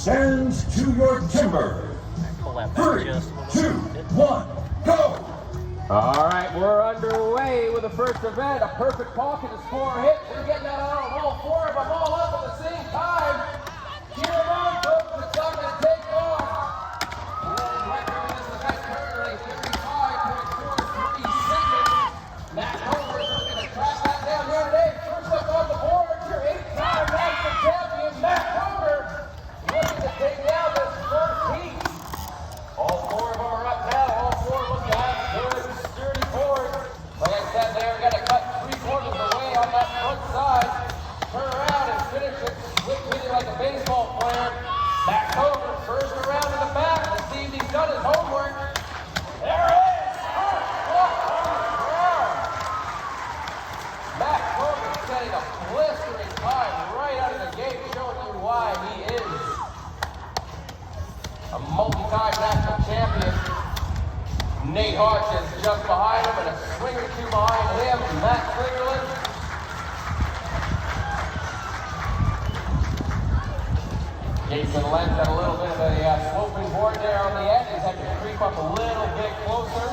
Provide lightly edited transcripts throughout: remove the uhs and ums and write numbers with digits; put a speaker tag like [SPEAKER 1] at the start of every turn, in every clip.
[SPEAKER 1] Stand to your timber. 3, 2, 1, go!
[SPEAKER 2] All right, we're underway with the first event. A perfect pocket to score hits. We're getting that out of all four of them all up at the same time. Cheer them on, folks. It's not going to take long. World record in this event currently 35.43 seconds. Matt Homer's looking to track that down here today. First up on the board, your 8-time national champion, Matt Homer, looking to take down this first heat. All four of them are up now. All four look to have good, sturdy boards. Like I said, they're going to cut 3/4 of the way on that front side. Turn around and finish it quick hitting like a baseball player. Matt Homer first around in the back. Let's see if he's done his homework. There it is. Matt Homer setting a blistering time right out of the gate, showing you why he is a multi-time national champion. Nate Hodge is just behind him and a swing or two behind him. Matt Clingerland. Jason Lentz had a little bit of a sloping board there on the end. He's had to creep up a little bit closer.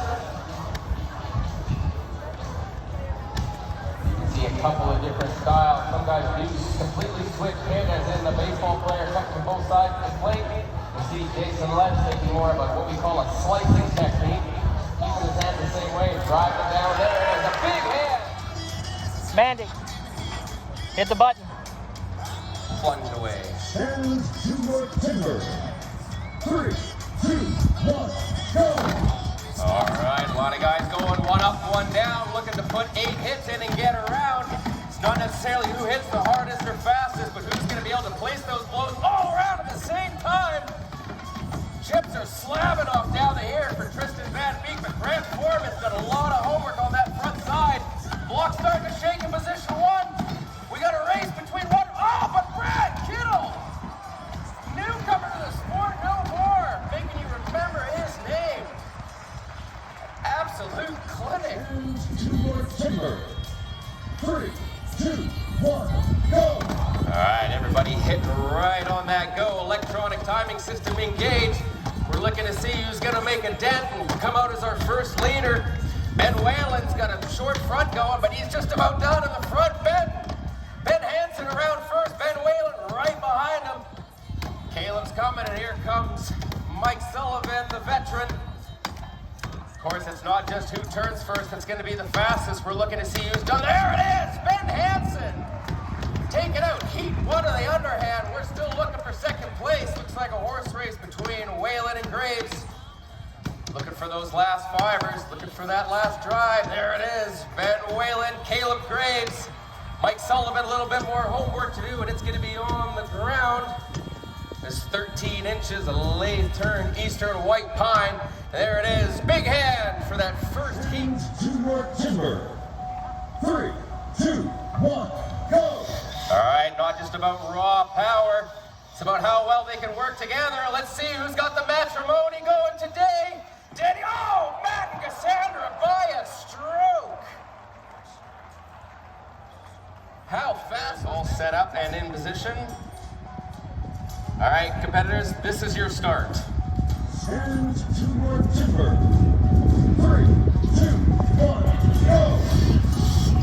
[SPEAKER 2] You can see a couple of different styles. Some guys do completely switch in, as in the baseball player cuts from both sides of the plate. You see Jason Lentz taking more of what we call a slicing technique. Keeping his hand the same way, driving it down there. There's a big hand.
[SPEAKER 3] Mandy, hit the button.
[SPEAKER 2] Plunged away.
[SPEAKER 1] Stand to your timber. 3, 2, 1, go!
[SPEAKER 2] All right, a lot of guys going one up, one down, looking to put 8 hits in and get around. It's not necessarily who hits the hardest or fastest, but who's going to be able to place those blows all around at the same time. Chips are slamming off down the air for Tristan Van Beek, but Grant Foreman's done a lot of homework on that front side. Block starting to shake in position 1. We got a race between one. Oh, but Brad Kittle, newcomer to the sport no more, making you remember his name. Absolute clinic.
[SPEAKER 1] Stand to your timber. 3, 2, 1, go!
[SPEAKER 2] All right, everybody hitting right on that go. Electronic timing system engaged. We're looking to see who's going to make a dent and come out as our first leader. Ben Whalen's got a short front going, but he's just about done in the front. Ben Hansen around first. Ben Whalen right behind him. Caleb's coming, and here comes Mike Sullivan, the veteran. Of course, it's not just who turns first that's going to be the fastest. We're looking to see who's done. There it is, Ben Hansen. Taking out heat 1 of the underhand. We're still looking for second place. Looks like a horse race between Whalen and Graves. Looking for those last fivers. Looking for that last drive. There it is. Ben Whalen, Caleb Graves. Mike Sullivan, a little bit more homework to do, and it's going to be on the ground. There's 13 inches of lathe turn, eastern white pine. There it is. Big hand for that first heat.
[SPEAKER 1] Stand to your timber. 3, 2, 1, go!
[SPEAKER 2] All right, not just about raw power. It's about how well they can work together. Let's see who's got the matrimony going today. Matt and Cassandra by a stroke. How fast? All set up and in position. All right, competitors, this is your start.
[SPEAKER 1] Stand to your timber. 3, 2, 1, go!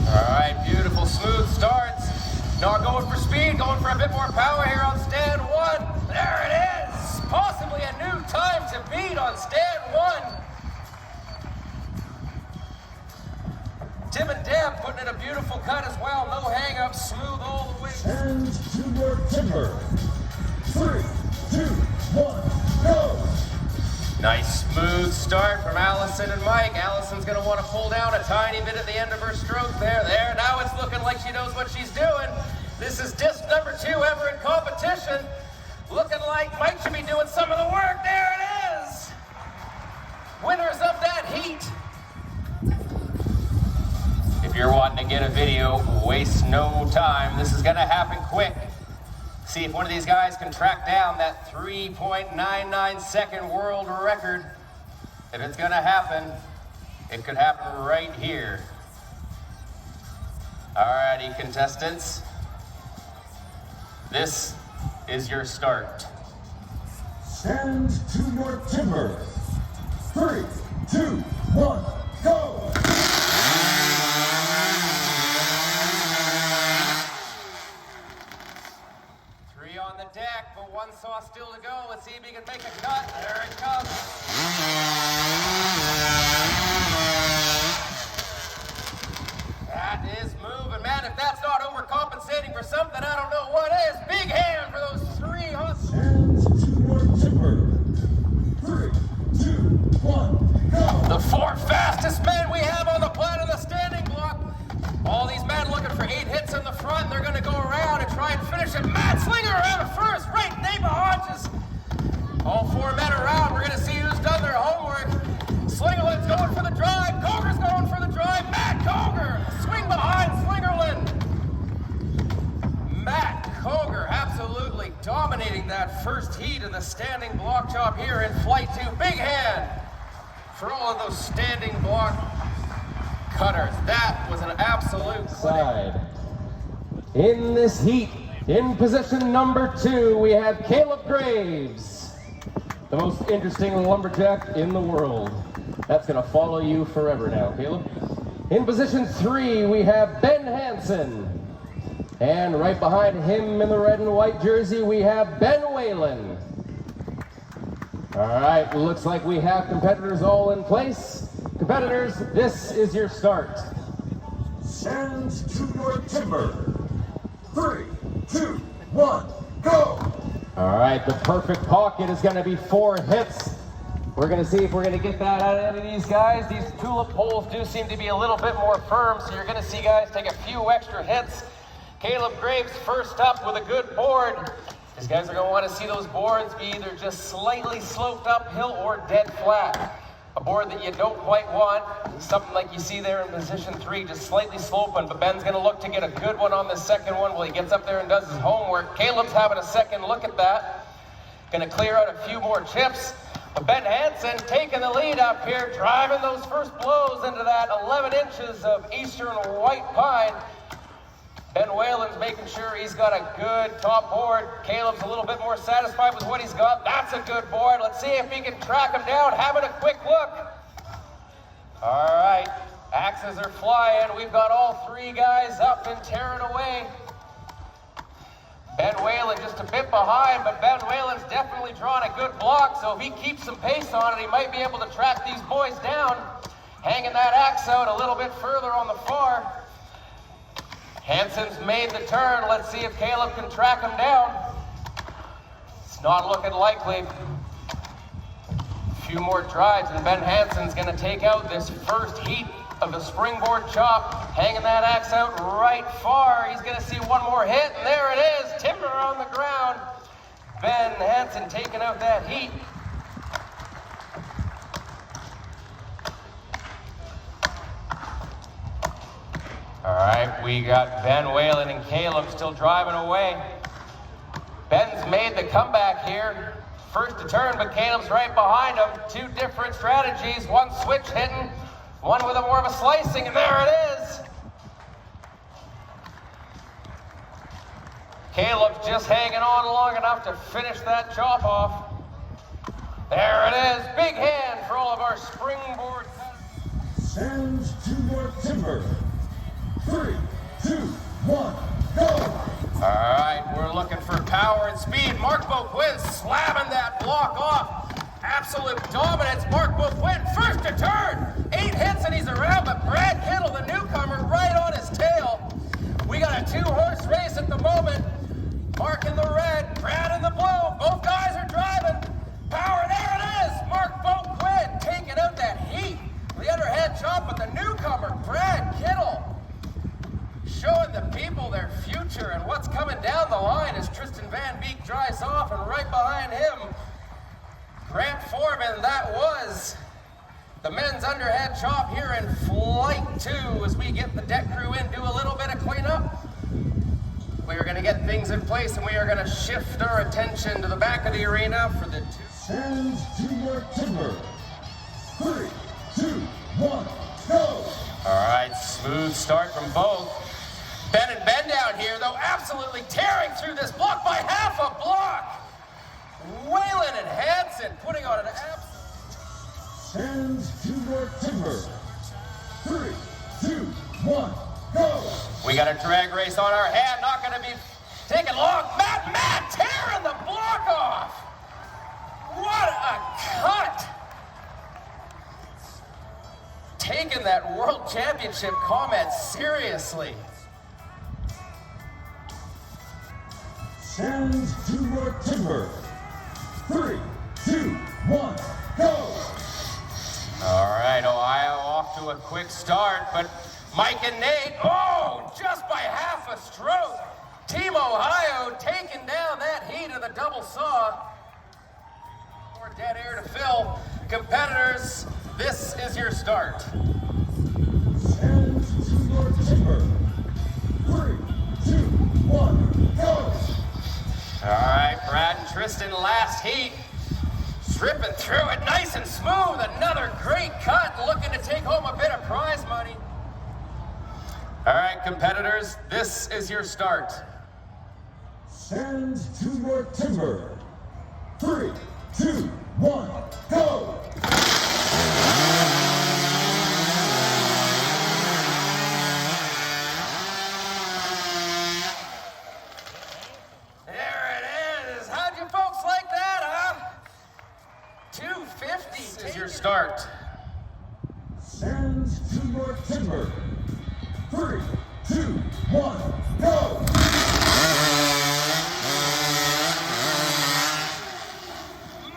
[SPEAKER 2] All right, beautiful, smooth starts. Not going for speed, going for a bit more power here on stand 1. There it is. Possibly a new time to beat on stand 1. Tim and Deb putting in a beautiful cut as well. No hang-ups, smooth all the way.
[SPEAKER 1] Stand to your timber. 3, 2, 1, go!
[SPEAKER 2] Nice smooth start from Allison and Mike. Allison's going to want to pull down a tiny bit at the end of her stroke there. Now it's looking like she knows what she's doing. This is disc number 2 ever in competition. Looking like Mike should be doing some of the work. There it is. Winners of that heat. If you're wanting to get a video, waste no time. This is going to happen quick. See if one of these guys can track down that 3.99 second world record. If it's going to happen, it could happen right here. Alrighty, contestants. This is your start.
[SPEAKER 1] Stand to your timber. 3, 2, 1, go!
[SPEAKER 2] Three on the deck, but one saw still to go. Let's see if he can make a cut. There it comes. That is moving, man. If that's not overcompensating for something, I don't know what is. Big hand for those three.
[SPEAKER 1] Stand to your timber. 3, 2, 1, go!
[SPEAKER 2] The four fastest men we have on the planet, the standing block. All these men looking for 8 hits in the front. They're going to go around and try and finish it. Matt Slinger around at first, right neighbor Hodges. All 4 men around. We're going to see who's done their homework. Slingerland's going for the drive. Coger's going for the drive. Matt Coger, swing behind Slingerland. Matt Coger absolutely dominating that first heat of the standing block chop here in Flight 2. Big hand for all of those standing block cutters. That was an absolute
[SPEAKER 4] side. In this heat, in position number 2, we have Caleb Graves, the most interesting lumberjack in the world. That's going to follow you forever now, Caleb. In position 3, we have Ben Hansen. And right behind him in the red and white jersey, we have Ben Whalen. All right, looks like we have competitors all in place. Competitors, this is your start.
[SPEAKER 1] Stand to your timber. 3, 2, 1, go!
[SPEAKER 4] All right, the perfect pocket is going to be 4 hits. We're going to see if we're going to get that out of these guys. These tulip poles do seem to be a little bit more firm, so you're going to see guys take a few extra hits. Caleb Graves first up with a good board. These guys are going to want to see those boards be either just slightly sloped uphill or dead flat. A board that you don't quite want, something like you see there in position 3, just slightly sloping, but Ben's going to look to get a good one on the second one while he gets up there and does his homework. Caleb's having a second look at that. Going to clear out a few more chips. But Ben Hansen taking the lead up here, driving those first blows into that 11 inches of eastern white pine. Ben Whalen's making sure he's got a good top board. Caleb's a little bit more satisfied with what he's got. That's a good board. Let's see if he can track him down. Having a quick look. All right, axes are flying. We've got all 3 guys up and tearing away. Ben Whalen just a bit behind, but Ben Whalen's definitely drawing a good block, so if he keeps some pace on it, he might be able to track these boys down. Hanging that axe out a little bit further on the far. Hansen's made the turn. Let's see if Caleb can track him down. It's not looking likely. A few more drives and Ben Hansen's going to take out this first heat of the springboard chop. Hanging that axe out right far. He's going to see one more hit, and there it is. Timber on the ground. Ben Hansen taking out that heat. All right, we got Ben Whalen and Caleb still driving away. Ben's made the comeback here. First to turn, but Caleb's right behind him. 2 different strategies, one switch hitting, one with a more of a slicing, and there it is. Caleb's just hanging on long enough to finish that chop off. There it is. Big hand for all of our springboard.
[SPEAKER 1] Stand to your timber. 3, 2, 1, go!
[SPEAKER 2] All right, we're looking for power and speed. Mark Beauquin slamming that block off. Absolute dominance. Mark Beauquin first to turn. 8 hits and he's around, but Brad Kittle, the newcomer, right on his tail. We got a 2-horse race at the moment. Mark in the red, Brad in the blue. Both guys are driving. Power, there it is. Mark Beauquin taking out that heat. The underhand chop, but the newcomer, Brad Kittle, showing the people their future and what's coming down the line as Tristan Van Beek drives off, and right behind him, Grant Foreman. That was the men's underhand chop here in Flight 2 as we get the deck crew in, do a little bit of cleanup. We are going to get things in place, and we are going to shift our attention to the back of the arena for the 2.
[SPEAKER 1] Stand to your timber. 3, 2, 1, go!
[SPEAKER 2] All right, smooth start from both. Ben and Ben down here, though, absolutely tearing through this block by half a block. Whalen and
[SPEAKER 1] Stand to your timber. 3, 2, 1, go!
[SPEAKER 2] We got a drag race on our hand, not gonna be taking long. Matt tearing the block off! What a cut! Taking that World Championship comment seriously.
[SPEAKER 1] Stand to your timber. 3, 2, 1, go!
[SPEAKER 2] All right, Ohio off to a quick start, but Mike and Nate, just by half a stroke. Team Ohio taking down that heat of the double saw. More dead air to fill. Competitors, this is your start.
[SPEAKER 1] Stand to your timber. 3, 2, 1, go!
[SPEAKER 2] All right, Brad and Tristan last heat. Stripping through it nice and smooth. Another great cut, looking to take home a bit of prize money. All right, competitors, this is your start.
[SPEAKER 1] Stand to your timber. 3, 2, 1, go!
[SPEAKER 2] There it is. How'd you folks like that, huh? 250 is your start.
[SPEAKER 1] Stand to your timber. 3, 2, 1, go!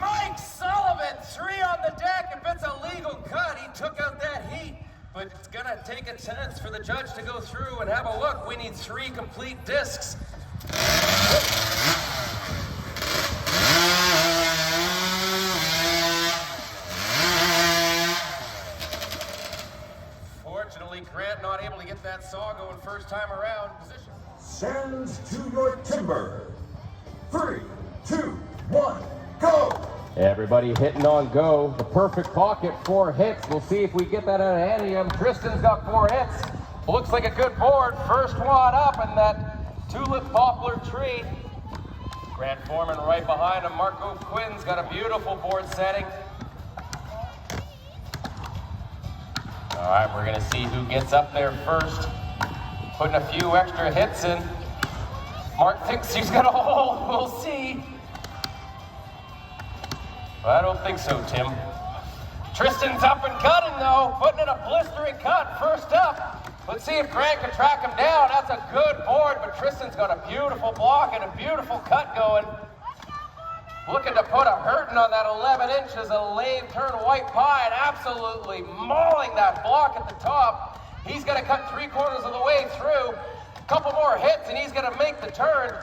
[SPEAKER 2] Mike Sullivan, 3 on the deck. If it's a legal cut, he took out that heat. But it's gonna take a chance for the judge to go through and have a look. We need 3 complete discs. Fortunately, Grant not able to get that saw going first time around. Position.
[SPEAKER 1] Stand to your timber. 3, 2, 1, go!
[SPEAKER 4] Everybody hitting on go. The perfect pocket, 4 hits. We'll see if we get that out of any of them. Tristan's got 4 hits. Looks like a good board. First one up in that tulip poplar tree. Grant Foreman right behind him. Marco Quinn's got a beautiful board setting. All right, we're gonna see who gets up there first. Putting a few extra hits in. Mark thinks he's got a hole. We'll see. I don't think so, Tim. Tristan's up and cutting though, putting in a blistering cut first up. Let's see if Grant can track him down. That's a good board, but Tristan's got a beautiful block and a beautiful cut going. Looking to put a hurting on that 11 inches of lathe turn white pine, absolutely mauling that block at the top. He's gonna cut 3/4 of the way through. A couple more hits and he's gonna make the turn.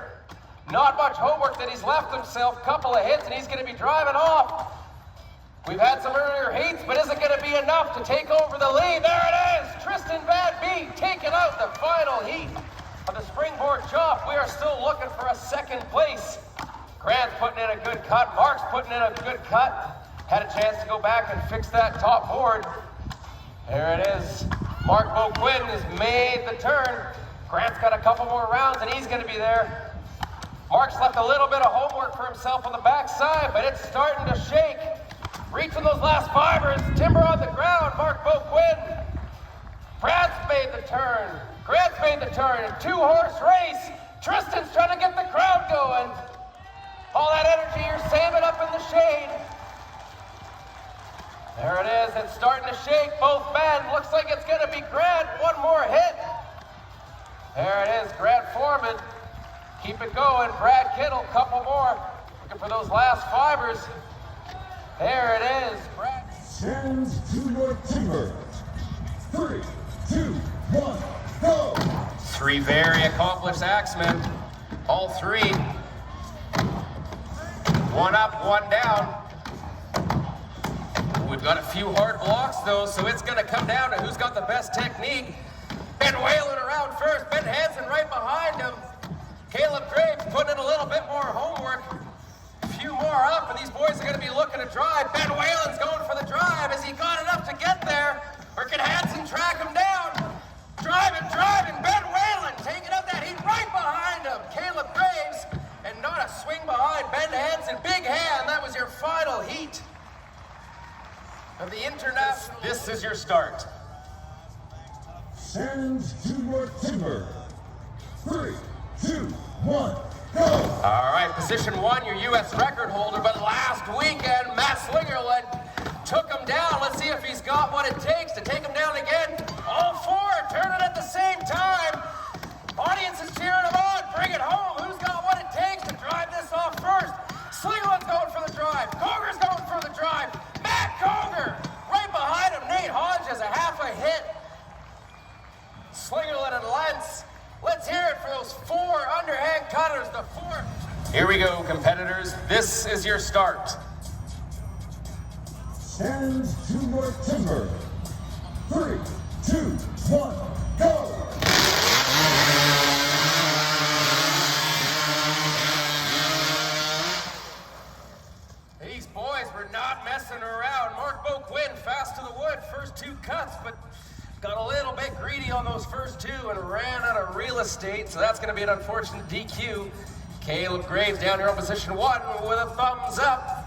[SPEAKER 4] Not much homework that he's left himself. Couple of hits and he's gonna be driving off. We've had some earlier heats, but is it gonna be enough to take over the lead? There it is, Tristan Van Beek taking out the final heat of the springboard chop. We are still looking for a second place. Grant's putting in a good cut. Mark's putting in a good cut. Had a chance to go back and fix that top board. There it is. Mark Beauquin has made the turn. Grant's got a couple more rounds and he's gonna be there. Mark's left a little bit of homework for himself on the backside, but it's starting to shake. Reaching those last fibers, timber on the ground, Mark Beauquin. Brad's made the turn. Grant's made the turn. 2-horse race. Tristan's trying to get the crowd going. All that energy you're saving up in the shade. There it is, it's starting to shake both men. Looks like it's gonna be Grant, one more hit. There it is, Grant Foreman. Keep it going, Brad Kittle, couple more. Looking for those last fibers. There it is, Brad.
[SPEAKER 1] Stand to your timber. 3, 2, 1, go!
[SPEAKER 2] 3 very accomplished axemen. All 3. 1 up, 1 down. We've got a few hard blocks though, so it's gonna come down to who's got the best technique. Ben Whalen around first, Ben Hansen right behind him. Caleb Graves putting in a little bit more homework. A few more up, and these boys are gonna be looking to drive. Ben Whalen's going for the drive. Has he got enough to get there? Or can Hansen track him down? Driving, Ben Whalen taking out that heat right behind him. Caleb Graves, and not a swing behind Ben Hansen. Big hand, that was your final heat. of the international. This is your start.
[SPEAKER 1] Stand to your timber. 3, 2, 1, go!
[SPEAKER 2] All right, position 1, your U.S. record holder, but last weekend, Matt Slingerland took him down. Let's see if he's got what it takes to take him down again. All 4 turning at the same time. Audience is cheering him on. Bring it home. Who's got what it takes to drive this off first? Slingerland's going for the drive. Coger's going for the drive. Matt Coger right behind him. Nate Hodge has a half a hit. Slingerland and Lentz. Let's hear it for those 4 underhand cutters. The 4. Here we go, competitors. This is your start.
[SPEAKER 1] Stand to your timber. 3, 2, 1, go!
[SPEAKER 2] These boys were not messing around. Mark Beauquin fast to the wood. First 2 cuts, but got a little bit greedy on those first 2 and ran out of real estate, so that's going to be an unfortunate DQ. Caleb Graves down here on position 1 with a thumbs up.